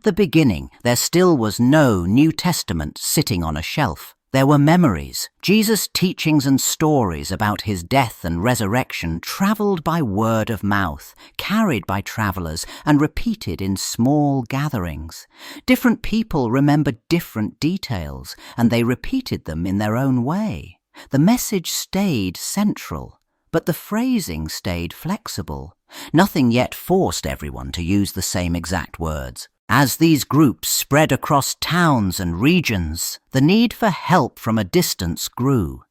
the beginning, there still was no New Testament sitting on a shelf. There were memories. Jesus' teachings and stories about his death and resurrection traveled by word of mouth, carried by travelers, and repeated in small gatherings. Different people remembered different details, and they repeated them in their own way. The message stayed central, but the phrasing stayed flexible. Nothing yet forced everyone to use the same exact words. As these groups spread across towns and regions, the need for help from a distance grew.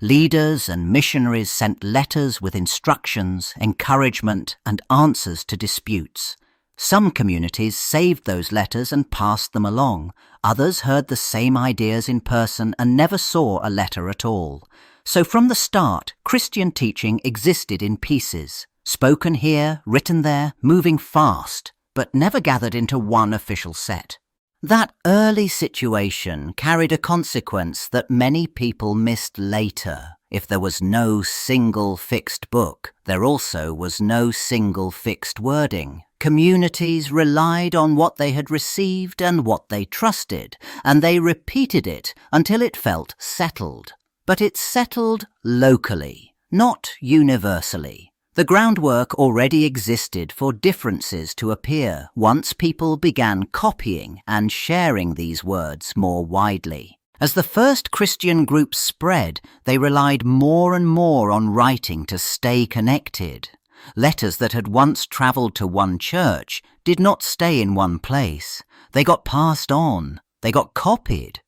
Leaders and missionaries sent letters with instructions, encouragement, and answers to disputes. Some communities saved those letters and passed them along. Others heard the same ideas in person and never saw a letter at all. So from the start, Christian teaching existed in pieces, spoken here, written there, moving fast, but never gathered into one official set. That early situation carried a consequence that many people missed later. If there was no single fixed book, there also was no single fixed wording. Communities relied on what they had received and what they trusted, and they repeated it until it felt settled. But it settled locally, not universally. The groundwork already existed for differences to appear once people began copying and sharing these words more widely. As the first Christian groups spread, they relied more and more on writing to stay connected. Letters that had once travelled to one church did not stay in one place. They got passed on. They got copied.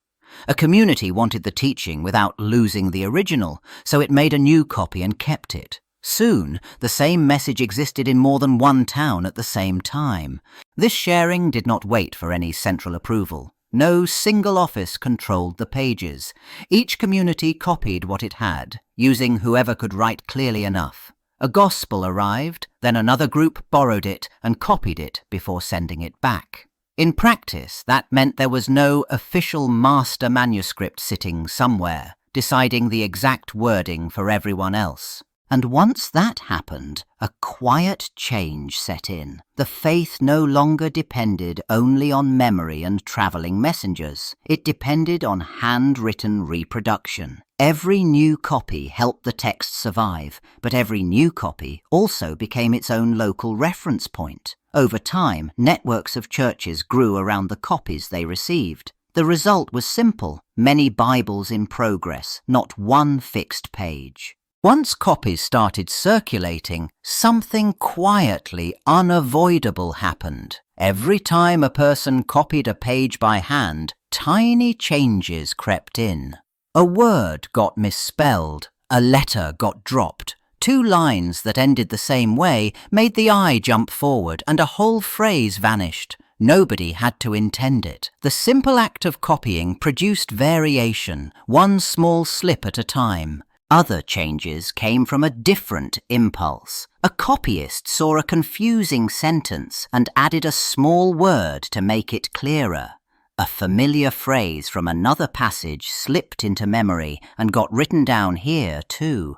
A community wanted the teaching without losing the original, so it made a new copy and kept it. Soon, the same message existed in more than one town at the same time. This sharing did not wait for any central approval. No single office controlled the pages. Each community copied what it had, using whoever could write clearly enough. A gospel arrived, then another group borrowed it and copied it before sending it back. In practice, that meant there was no official master manuscript sitting somewhere, deciding the exact wording for everyone else. And once that happened, a quiet change set in. The faith no longer depended only on memory and travelling messengers. It depended on handwritten reproduction. Every new copy helped the text survive, but every new copy also became its own local reference point. Over time, networks of churches grew around the copies they received. The result was simple: many Bibles in progress, not one fixed page. Once copies started circulating, something quietly unavoidable happened. Every time a person copied a page by hand, tiny changes crept in. A word got misspelled, a letter got dropped. Two lines that ended the same way made the eye jump forward and a whole phrase vanished. Nobody had to intend it. The simple act of copying produced variation, one small slip at a time. Other changes came from a different impulse. A copyist saw a confusing sentence and added a small word to make it clearer. A familiar phrase from another passage slipped into memory and got written down here too.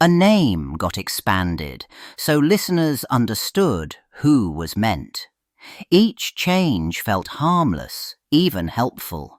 A name got expanded, so listeners understood who was meant. Each change felt harmless, even helpful.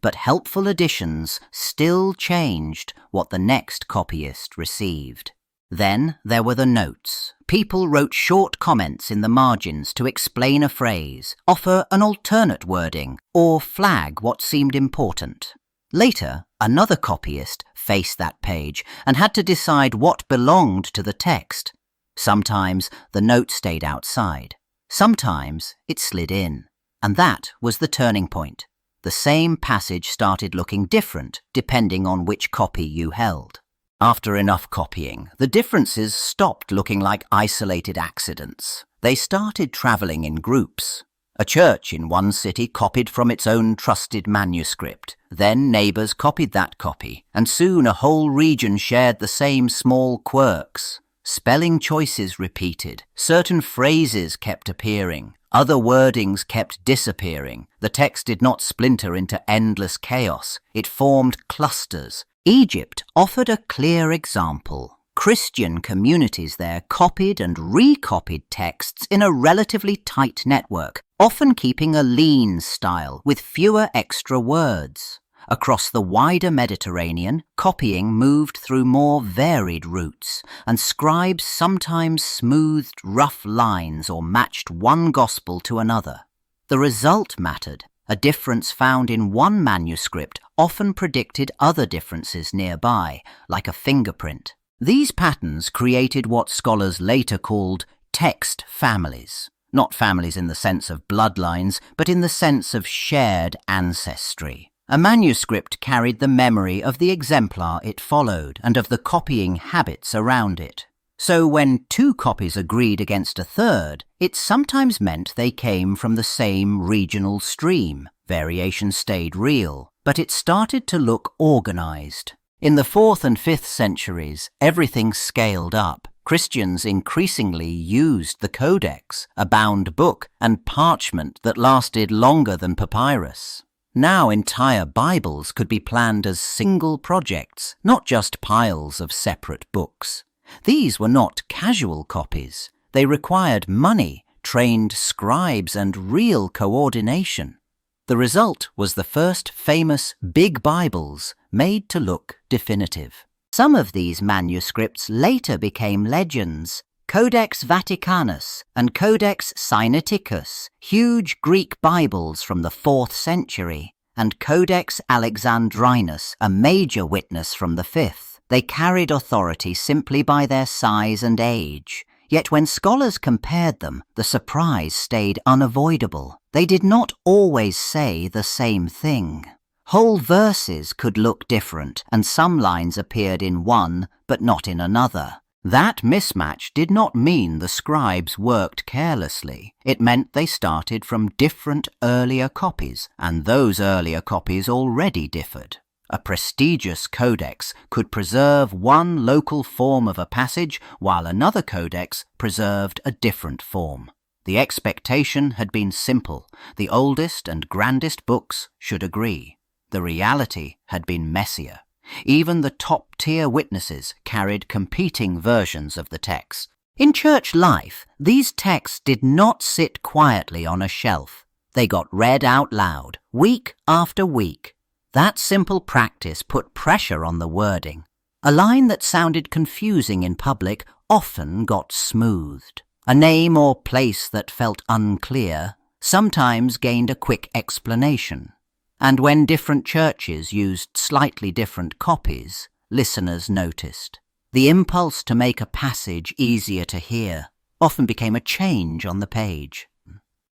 But helpful additions still changed what the next copyist received. Then there were the notes. People wrote short comments in the margins to explain a phrase, offer an alternate wording, or flag what seemed important. Later, another copyist faced that page and had to decide what belonged to the text. Sometimes the note stayed outside. Sometimes it slid in. And that was the turning point. The same passage started looking different depending on which copy you held. After enough copying, the differences stopped looking like isolated accidents. They started travelling in groups. A church in one city copied from its own trusted manuscript. Then neighbours copied that copy, and soon a whole region shared the same small quirks. Spelling choices repeated. Certain phrases kept appearing. Other wordings kept disappearing. The text did not splinter into endless chaos. It formed clusters. Egypt offered a clear example. Christian communities there copied and recopied texts in a relatively tight network, often keeping a lean style with fewer extra words. Across the wider Mediterranean, copying moved through more varied routes, and scribes sometimes smoothed rough lines or matched one gospel to another. The result mattered. A difference found in one manuscript often predicted other differences nearby, like a fingerprint. These patterns created what scholars later called text families. Not families in the sense of bloodlines, but in the sense of shared ancestry. A manuscript carried the memory of the exemplar it followed and of the copying habits around it. So when two copies agreed against a third, it sometimes meant they came from the same regional stream. Variation stayed real, but it started to look organized. In the 4th and 5th centuries, everything scaled up. Christians increasingly used the codex, a bound book, and parchment that lasted longer than papyrus. Now entire Bibles could be planned as single projects, not just piles of separate books. These were not casual copies. They required money, trained scribes, and real coordination. The result was the first famous big Bibles made to look definitive. Some of these manuscripts later became legends. Codex Vaticanus and Codex Sinaiticus, huge Greek Bibles from the 4th century, and Codex Alexandrinus, a major witness from the 5th. They carried authority simply by their size and age. Yet when scholars compared them, the surprise stayed unavoidable. They did not always say the same thing. Whole verses could look different, and some lines appeared in one, but not in another. That mismatch did not mean the scribes worked carelessly. It meant they started from different earlier copies, and those earlier copies already differed. A prestigious codex could preserve one local form of a passage, while another codex preserved a different form. The expectation had been simple. The oldest and grandest books should agree. The reality had been messier. Even the top-tier witnesses carried competing versions of the text. In church life, these texts did not sit quietly on a shelf. They got read out loud, week after week. That simple practice put pressure on the wording. A line that sounded confusing in public often got smoothed. A name or place that felt unclear sometimes gained a quick explanation. And when different churches used slightly different copies, listeners noticed. The impulse to make a passage easier to hear often became a change on the page.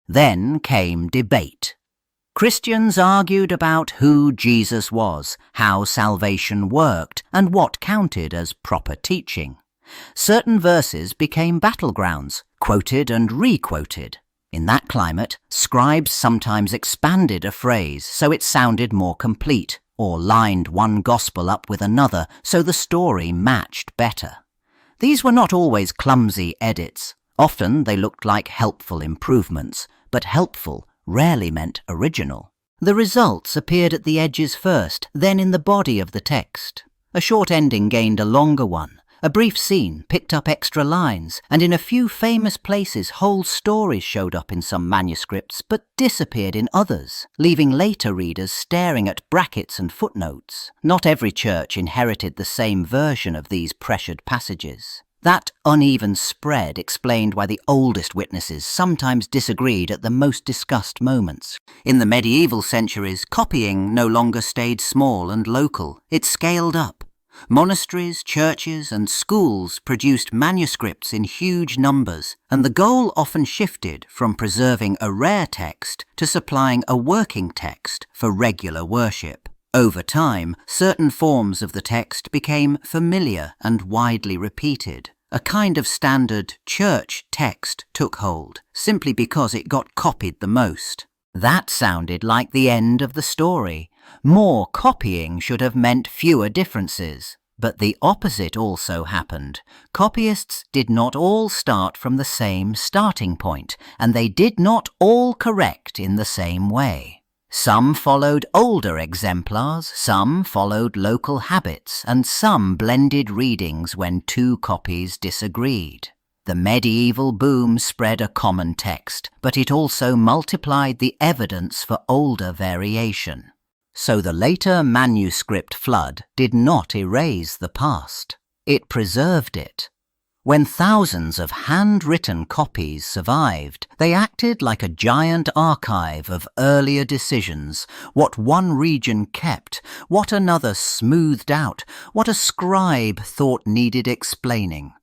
Then came debate. Christians argued about who Jesus was, how salvation worked, and what counted as proper teaching. Certain verses became battlegrounds, quoted and re-quoted. In that climate, scribes sometimes expanded a phrase so it sounded more complete, or lined one gospel up with another so the story matched better. These were not always clumsy edits. Often they looked like helpful improvements, but helpful rarely meant original. The results appeared at the edges first, then in the body of the text. A short ending gained a longer one. A brief scene picked up extra lines, and in a few famous places whole stories showed up in some manuscripts but disappeared in others, leaving later readers staring at brackets and footnotes. Not every church inherited the same version of these pressured passages. That uneven spread explained why the oldest witnesses sometimes disagreed at the most discussed moments. In the medieval centuries, copying no longer stayed small and local. It scaled up. Monasteries, churches, and schools produced manuscripts in huge numbers, and the goal often shifted from preserving a rare text to supplying a working text for regular worship. Over time, certain forms of the text became familiar and widely repeated. A kind of standard church text took hold, simply because it got copied the most. That sounded like the end of the story. More copying should have meant fewer differences. But the opposite also happened. Copyists did not all start from the same starting point, and they did not all correct in the same way. Some followed older exemplars, some followed local habits, and some blended readings when two copies disagreed. The medieval boom spread a common text, but it also multiplied the evidence for older variation. So the later manuscript flood did not erase the past. It preserved it. When thousands of handwritten copies survived, they acted like a giant archive of earlier decisions, what one region kept, what another smoothed out, what a scribe thought needed explaining.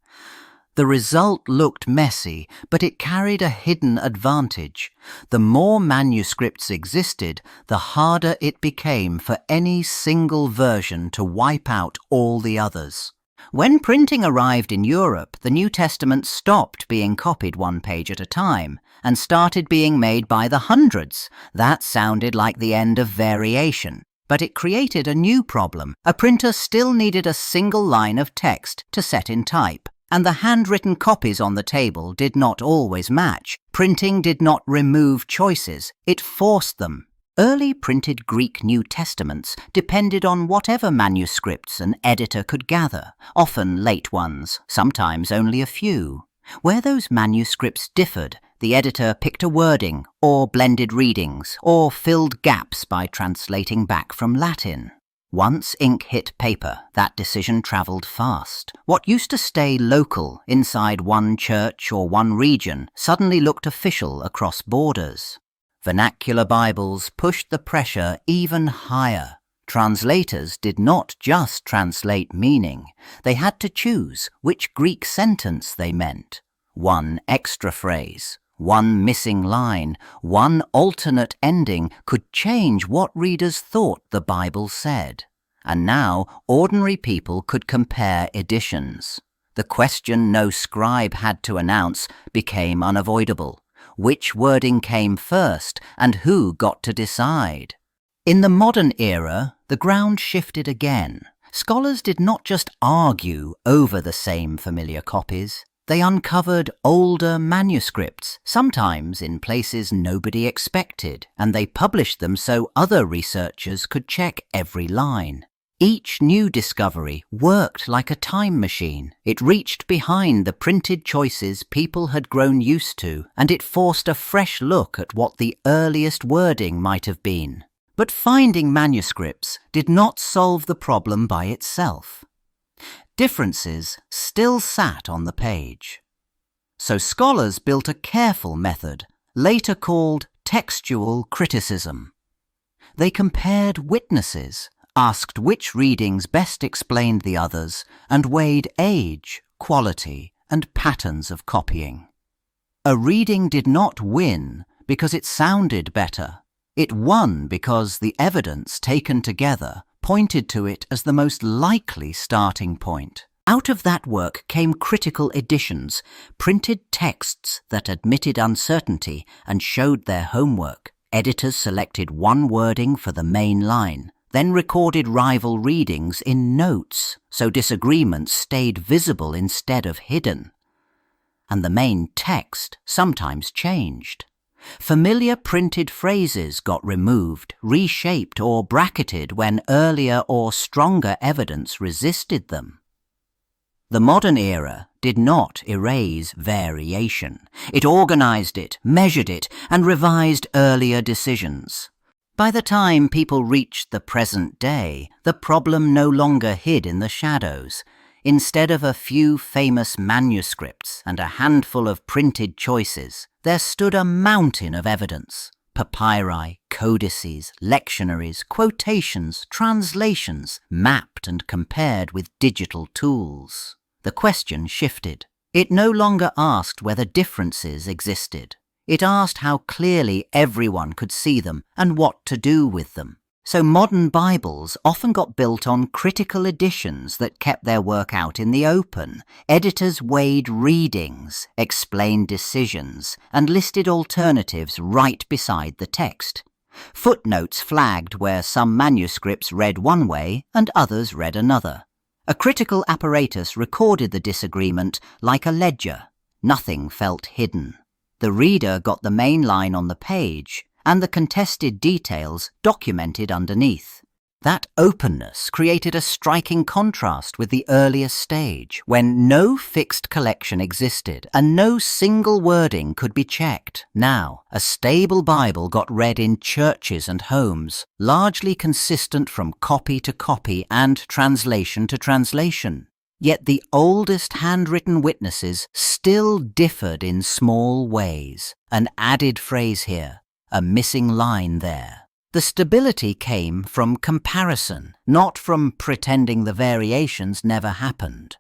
The result looked messy, but it carried a hidden advantage. The more manuscripts existed, the harder it became for any single version to wipe out all the others. When printing arrived in Europe, the New Testament stopped being copied one page at a time and started being made by the hundreds. That sounded like the end of variation, but it created a new problem. A printer still needed a single line of text to set in type, and the handwritten copies on the table did not always match. Printing did not remove choices, it forced them. Early printed Greek New Testaments depended on whatever manuscripts an editor could gather, often late ones, sometimes only a few. Where those manuscripts differed, the editor picked a wording, or blended readings, or filled gaps by translating back from Latin. Once ink hit paper, that decision travelled fast. What used to stay local inside one church or one region suddenly looked official across borders. Vernacular Bibles pushed the pressure even higher. Translators did not just translate meaning. They had to choose which Greek sentence they meant. One extra phrase, one missing line, one alternate ending could change what readers thought the Bible said. And now ordinary people could compare editions. The question no scribe had to announce became unavoidable. Which wording came first, and who got to decide? In the modern era, the ground shifted again. Scholars did not just argue over the same familiar copies. They uncovered older manuscripts, sometimes in places nobody expected, and they published them so other researchers could check every line. Each new discovery worked like a time machine. It reached behind the printed choices people had grown used to, and it forced a fresh look at what the earliest wording might have been. But finding manuscripts did not solve the problem by itself. Differences still sat on the page. So scholars built a careful method, later called textual criticism. They compared witnesses, asked which readings best explained the others, and weighed age, quality, and patterns of copying. A reading did not win because it sounded better. It won because the evidence taken together pointed to it as the most likely starting point. Out of that work came critical editions, printed texts that admitted uncertainty and showed their homework. Editors selected one wording for the main line, then recorded rival readings in notes, so disagreements stayed visible instead of hidden. And the main text sometimes changed. Familiar printed phrases got removed, reshaped or bracketed when earlier or stronger evidence resisted them. The modern era did not erase variation. It organized it, measured it, and revised earlier decisions. By the time people reached the present day, the problem no longer hid in the shadows. Instead of a few famous manuscripts and a handful of printed choices, there stood a mountain of evidence. Papyri, codices, lectionaries, quotations, translations, mapped and compared with digital tools. The question shifted. It no longer asked whether differences existed. It asked how clearly everyone could see them and what to do with them. So modern Bibles often got built on critical editions that kept their work out in the open. Editors weighed readings, explained decisions, and listed alternatives right beside the text. Footnotes flagged where some manuscripts read one way and others read another. A critical apparatus recorded the disagreement like a ledger. Nothing felt hidden. The reader got the main line on the page, and the contested details documented underneath. That openness created a striking contrast with the earlier stage, when no fixed collection existed and no single wording could be checked. Now, a stable Bible got read in churches and homes, largely consistent from copy to copy and translation to translation. Yet the oldest handwritten witnesses still differed in small ways. An added phrase here, a missing line there. The stability came from comparison, not from pretending the variations never happened.